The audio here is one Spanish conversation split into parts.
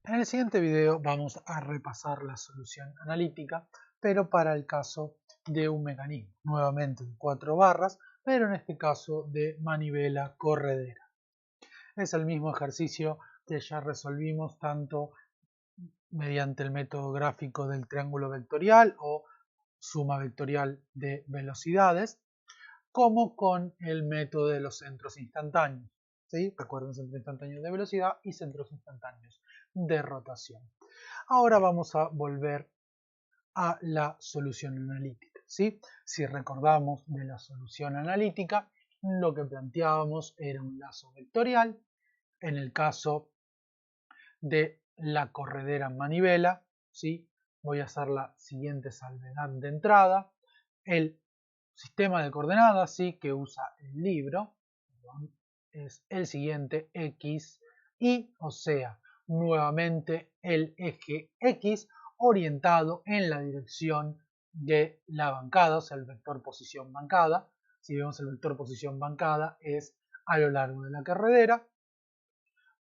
En el siguiente video vamos a repasar la solución analítica, pero para el caso de un mecanismo, nuevamente de 4 barras, pero en este caso de manivela corredera. Es el mismo ejercicio que ya resolvimos tanto mediante el método gráfico del triángulo vectorial o suma vectorial de velocidades, como con el método de los centros instantáneos. ¿Sí? Recuerden, centros instantáneos de velocidad y centros instantáneos de rotación. Ahora vamos a volver a la solución analítica. ¿Sí? Si recordamos de la solución analítica, lo que planteábamos era un lazo vectorial. En el caso de la corredera manivela, ¿sí? Voy a hacer la siguiente salvedad de entrada. El sistema de coordenadas, ¿sí? Que usa el libro, perdón, es el siguiente: X, Y, o sea, nuevamente el eje X orientado en la dirección de la bancada, o sea, el vector posición bancada. Si vemos el vector posición bancada es a lo largo de la carretera,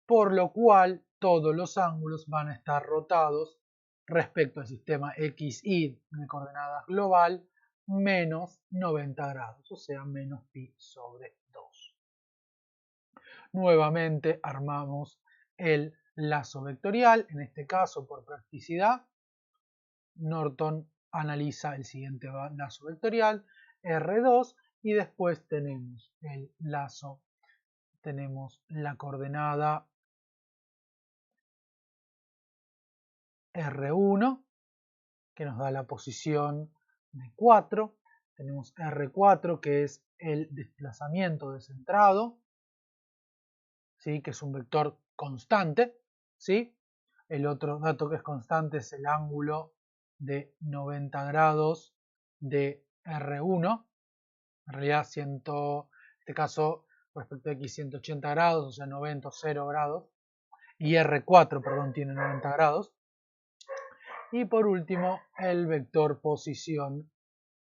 por lo cual todos los ángulos van a estar rotados respecto al sistema XY de coordenadas global menos 90 grados, o sea, menos pi sobre 2. Nuevamente armamos el lazo vectorial, en este caso por practicidad. Norton analiza el siguiente lazo vectorial, R2, y después tenemos el lazo, tenemos la coordenada R1, que nos da la posición de 4. Tenemos R4, que es el desplazamiento descentrado, ¿sí? Que es un vector constante. ¿Sí? El otro dato que es constante es el ángulo de 90 grados de R1. En realidad, en este caso, respecto a X, 180 grados, o sea, 90 o 0 grados. Y R4, perdón, tiene 90 grados. Y por último, el vector posición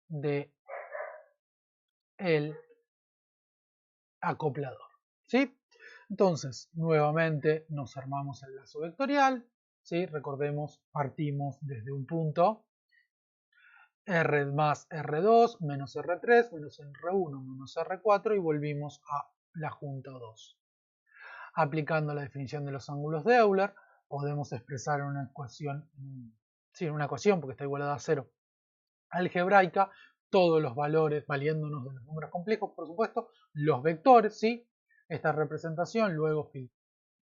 de el acoplador. ¿Sí? Entonces, nuevamente nos armamos el lazo vectorial. ¿Sí? Recordemos, partimos desde un punto, R más R2 menos R3 menos R1 menos R4, y volvimos a la junta 2. Aplicando la definición de los ángulos de Euler, podemos expresar una ecuación, una ecuación porque está igualada a 0 algebraica, todos los valores, valiéndonos de los números complejos, por supuesto, los vectores, ¿sí? Esta representación, luego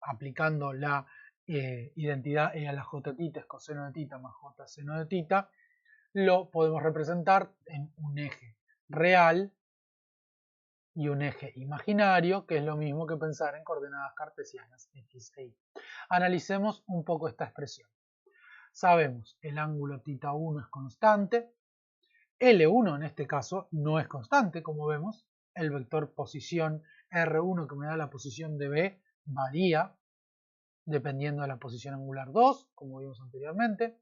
aplicando la identidad E a la j tita es coseno de tita más j seno de tita, lo podemos representar en un eje real y un eje imaginario, que es lo mismo que pensar en coordenadas cartesianas x e y. Analicemos un poco esta expresión. Sabemos el ángulo tita 1 es constante, L1 en este caso no es constante, como vemos. El vector posición R1 que me da la posición de B varía dependiendo de la posición angular 2, como vimos anteriormente.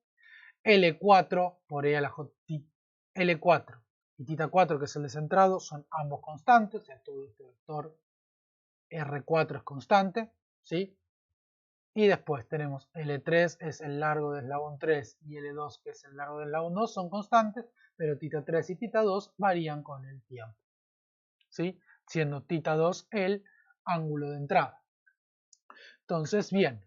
L4 por E a la J, L4 y tita 4, que es el descentrado, son ambos constantes, o sea, todo este vector R4 es constante, ¿sí? Y después tenemos L3 es el largo del eslabón 3 y L2 que es el largo del eslabón 2, son constantes, pero tita 3 y tita 2 varían con el tiempo, ¿sí? Siendo tita 2 el ángulo de entrada. Entonces, bien,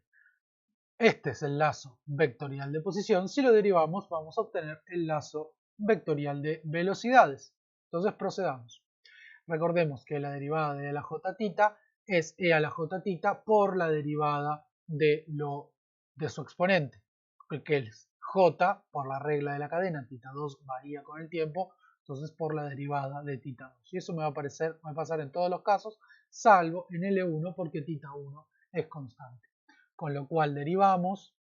este es el lazo vectorial de posición. Si lo derivamos, vamos a obtener el lazo vectorial de velocidades. Entonces procedamos. Recordemos que la derivada de la j tita es e a la j tita por la derivada de su exponente, que es j por la regla de la cadena, tita 2 varía con el tiempo, entonces por la derivada de tita 2. Y eso me va a pasar en todos los casos, salvo en L1 porque tita 1 es constante. Con lo cual derivamos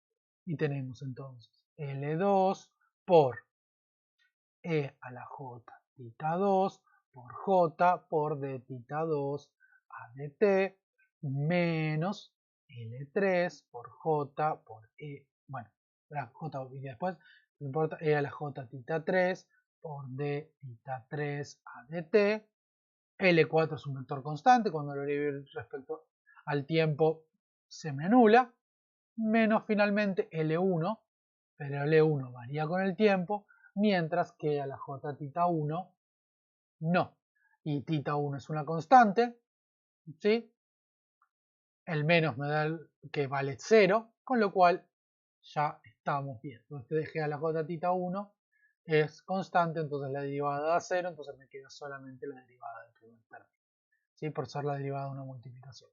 y tenemos entonces L2 por e a la j tita 2 por j por d tita 2 a dt menos L3 por j por e, bueno, la j y después no importa, e a la j tita 3 por d tita 3 a dt. L4 es un vector constante, cuando lo derive respecto al tiempo se me anula, menos finalmente L1, pero L1 varía con el tiempo, mientras que a la J tita 1 no. Y tita 1 es una constante, ¿sí? El menos me da que vale 0, con lo cual ya estamos bien. Entonces dejé a la J tita 1 es constante, entonces la derivada da 0, entonces me queda solamente la derivada del primer término, ¿sí? Por ser la derivada de una multiplicación.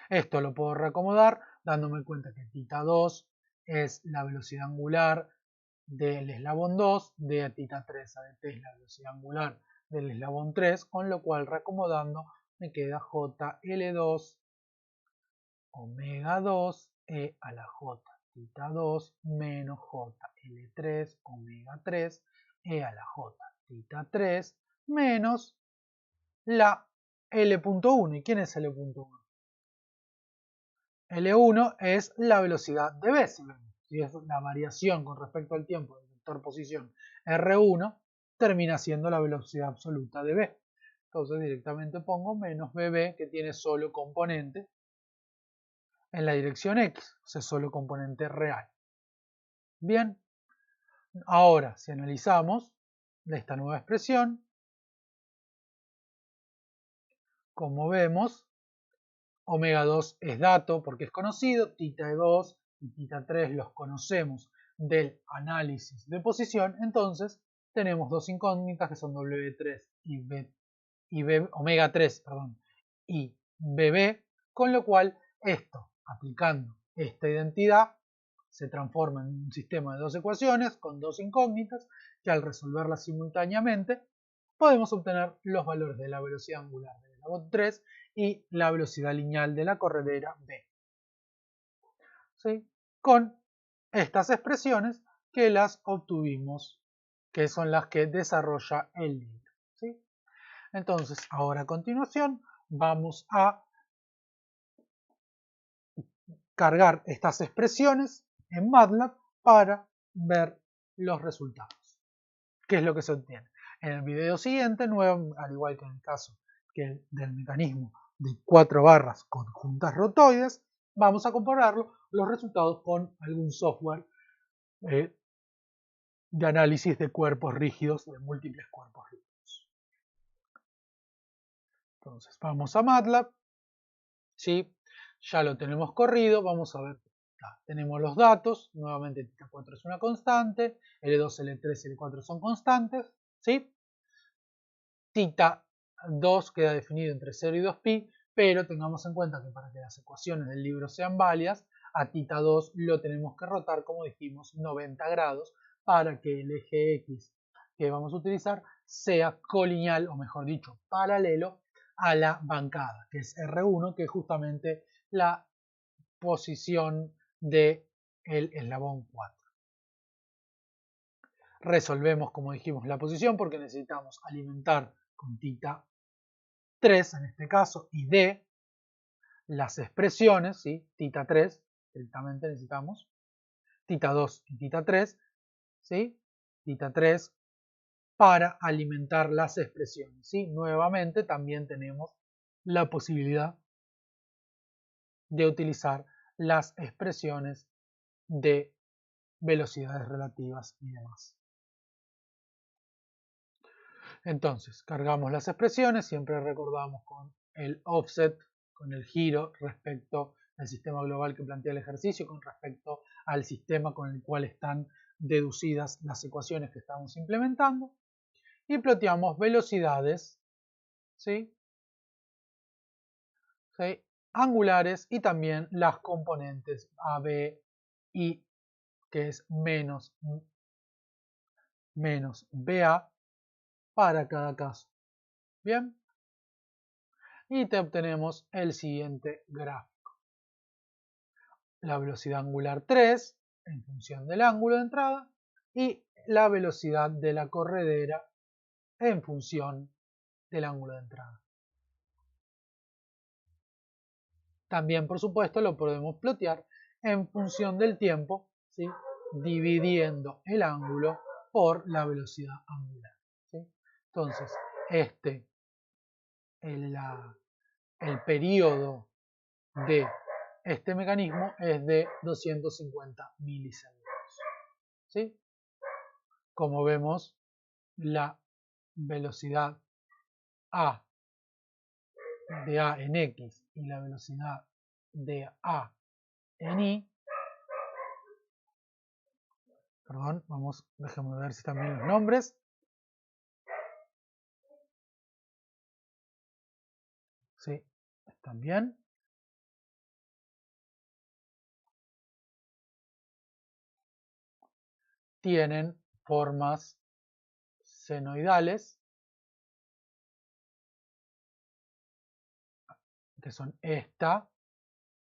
Esto lo puedo reacomodar dándome cuenta que tita 2 es la velocidad angular del eslabón 2, de tita 3 a dt es la velocidad angular del eslabón 3, con lo cual reacomodando me queda JL2 omega 2 e a la j tita 2 menos JL3 omega 3 e a la j tita 3 menos la L.1. ¿Y quién es L.1? L1 es la velocidad de B, si es la variación con respecto al tiempo del vector posición R1, termina siendo la velocidad absoluta de B. Entonces directamente pongo menos BB, que tiene solo componente en la dirección X, o sea, solo componente real. Bien, ahora si analizamos esta nueva expresión, como vemos, omega 2 es dato porque es conocido, tita 2 y tita 3 los conocemos del análisis de posición, entonces tenemos dos incógnitas que son W3 y omega 3 y BB, con lo cual esto, aplicando esta identidad, se transforma en un sistema de dos ecuaciones con dos incógnitas que al resolverlas simultáneamente podemos obtener los valores de la velocidad angular del eslabón 3 y la velocidad lineal de la corredera B. ¿Sí? Con estas expresiones que las obtuvimos, que son las que desarrolla el libro. ¿Sí? Entonces, ahora a continuación vamos a cargar estas expresiones en MATLAB para ver los resultados. ¿Qué es lo que se obtiene? En el video siguiente, al igual que en el caso del mecanismo de 4 barras conjuntas rotoides, vamos a comparar los resultados con algún software de análisis de cuerpos rígidos, de múltiples cuerpos rígidos. Entonces vamos a MATLAB, ¿sí? Ya lo tenemos corrido, vamos a ver. Tenemos los datos, nuevamente tita 4 es una constante, L2, L3 y L4 son constantes, ¿sí? Tita 2 queda definido entre 0 y 2pi, pero tengamos en cuenta que para que las ecuaciones del libro sean válidas, a tita 2 lo tenemos que rotar, como dijimos, 90 grados para que el eje X que vamos a utilizar sea colineal, o mejor dicho, paralelo a la bancada, que es R1, que es justamente la posición del eslabón 4. Resolvemos, como dijimos, la posición porque necesitamos alimentar con tita 3 en este caso y D las expresiones, ¿sí? Tita 3, directamente necesitamos tita 2 y tita 3, ¿sí? Tita 3 para alimentar las expresiones, ¿sí? Nuevamente también tenemos la posibilidad de utilizar las expresiones de velocidades relativas y demás. Entonces, cargamos las expresiones, siempre recordamos con el offset, con el giro respecto al sistema global que plantea el ejercicio, con respecto al sistema con el cual están deducidas las ecuaciones que estamos implementando, y ploteamos velocidades, ¿sí? ¿Sí? Angulares y también las componentes AB y que es menos BA para cada caso. Bien, y te obtenemos el siguiente gráfico. La velocidad angular 3 en función del ángulo de entrada y la velocidad de la corredera en función del ángulo de entrada. También, por supuesto, lo podemos plotear en función del tiempo, ¿sí? Dividiendo el ángulo por la velocidad angular. ¿Sí? Entonces, el periodo de este mecanismo es de 250 milisegundos. ¿Sí? Como vemos, la velocidad A de A en X y la velocidad de A en Y, perdón, déjenme ver si están bien los nombres. Sí, están bien. Tienen formas senoidales, que son esta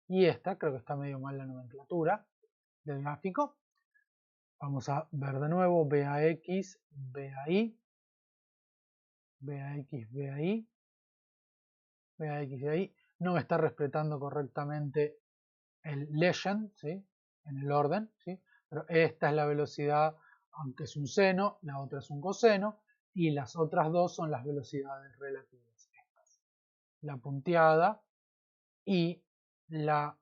y esta. Creo que está medio mal la nomenclatura del gráfico. Vamos a ver de nuevo BAX, BAY, BAX, BAY, BAX, BAY. No me está respetando correctamente el legend, ¿sí? En el orden, ¿sí? Pero esta es la velocidad, aunque es un seno, la otra es un coseno, y las otras dos son las velocidades relativas. Estas. La punteada y la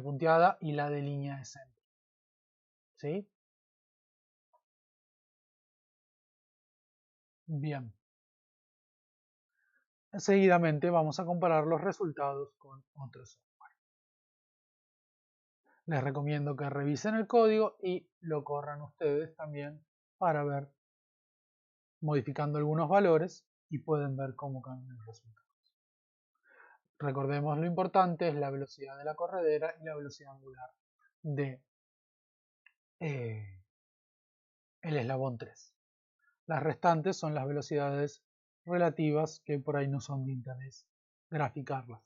punteada y la de línea de centro. ¿Sí? Bien. Seguidamente vamos a comparar los resultados con otros software. Les recomiendo que revisen el código y lo corran ustedes también para ver, modificando algunos valores, y pueden ver cómo cambian los resultados. Recordemos, lo importante es la velocidad de la corredera y la velocidad angular de el eslabón 3. Las restantes son las velocidades relativas que por ahí no son de interés graficarlas.